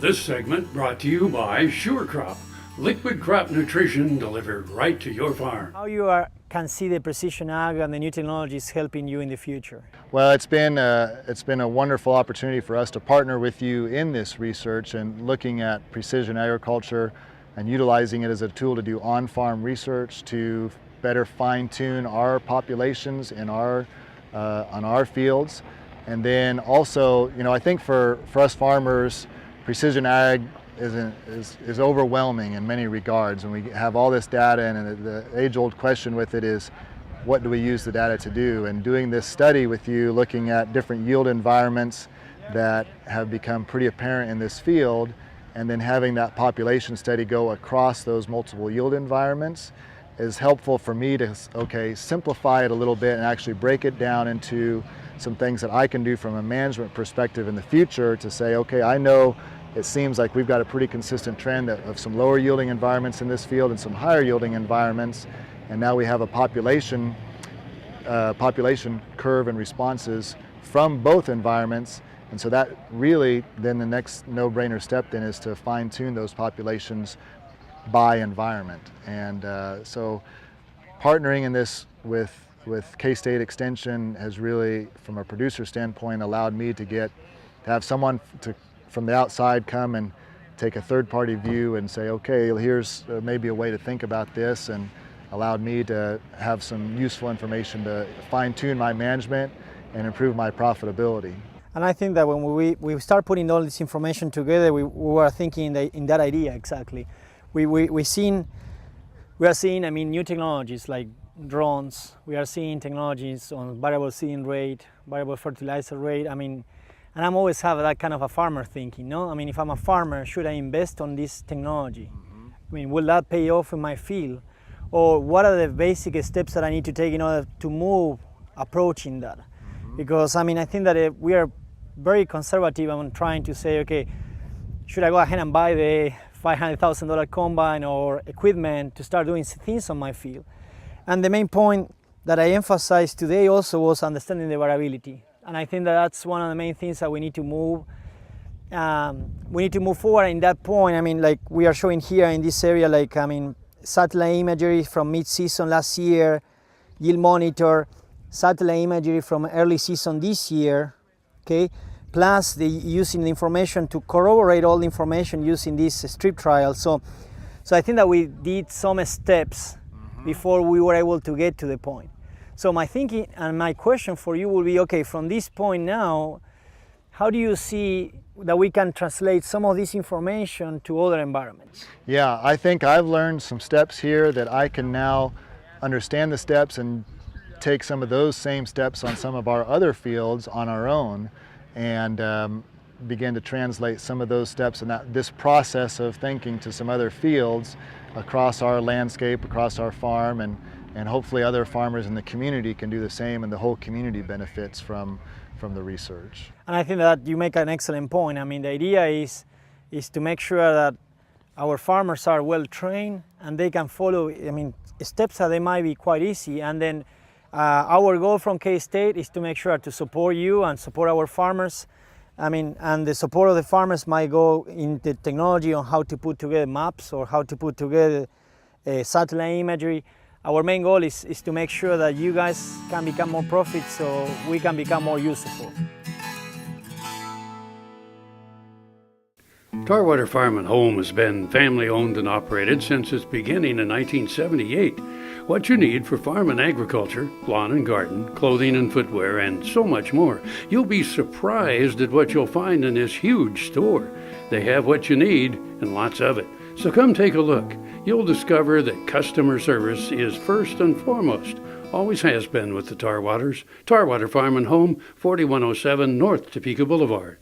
This segment brought to you by Sure Crop, liquid crop nutrition delivered right to your farm. How you can see the precision ag and the new technologies helping you in the future? Well, it's been a wonderful opportunity for us to partner with you in this research and looking at precision agriculture and utilizing it as a tool to do on-farm research to better fine-tune our populations in on our fields. And then also, I think for us farmers, precision ag is overwhelming in many regards, and we have all this data, and the age-old question with it is, what do we use the data to do? And doing this study with you, looking at different yield environments that have become pretty apparent in this field, and then having that population study go across those multiple yield environments is helpful for me to, simplify it a little bit and actually break it down into some things that I can do from a management perspective in the future to say, I know it seems like we've got a pretty consistent trend of some lower yielding environments in this field and some higher yielding environments, and now we have a population curve and responses from both environments. And so that really, then the next no-brainer step then is to fine-tune those populations by environment. And so partnering in this with K-State Extension has really, from a producer standpoint, allowed me to have someone from the outside come and take a third-party view and say, here's maybe a way to think about this, and allowed me to have some useful information to fine-tune my management and improve my profitability. And I think that when we start putting all this information together, we were thinking in that idea exactly. We are seeing new technologies like drones. We are seeing technologies on variable seeding rate, variable fertilizer rate. And I'm always have that kind of a farmer thinking, no? If I'm a farmer, should I invest on this technology? Will that pay off in my field? Or what are the basic steps that I need to take in order to move approaching that? Because I think that we are very conservative on trying to say, should I go ahead and buy the $500,000 combine or equipment to start doing things on my field? And the main point that I emphasized today also was understanding the variability. And I think that that's one of the main things that we need to move. We need to move forward in that point. Like we are showing here in this area, satellite imagery from mid-season last year, yield monitor, satellite imagery from early season this year, plus using the information to corroborate all the information using this strip trial. So I think that we did some steps before we were able to get to the point. So my thinking and my question for you will be, from this point now, how do you see that we can translate some of this information to other environments? Yeah, I think I've learned some steps here that I can now understand the steps and take some of those same steps on some of our other fields on our own, and begin to translate some of those steps and this process of thinking to some other fields across our landscape, across our farm, and hopefully other farmers in the community can do the same, and the whole community benefits from the research. And I think that you make an excellent point. The idea is to make sure that our farmers are well trained and they can follow steps that they might be quite easy. And then our goal from K-State is to make sure to support you and support our farmers. And the support of the farmers might go in the technology on how to put together maps or how to put together satellite imagery. Our main goal is to make sure that you guys can become more profit so we can become more useful. Tarwater Farm and Home has been family owned and operated since its beginning in 1978. What you need for farm and agriculture, lawn and garden, clothing and footwear, and so much more. You'll be surprised at what you'll find in this huge store. They have what you need and lots of it. So come take a look. You'll discover that customer service is first and foremost. Always has been with the Tarwaters. Tarwater Farm and Home, 4107 North Topeka Boulevard.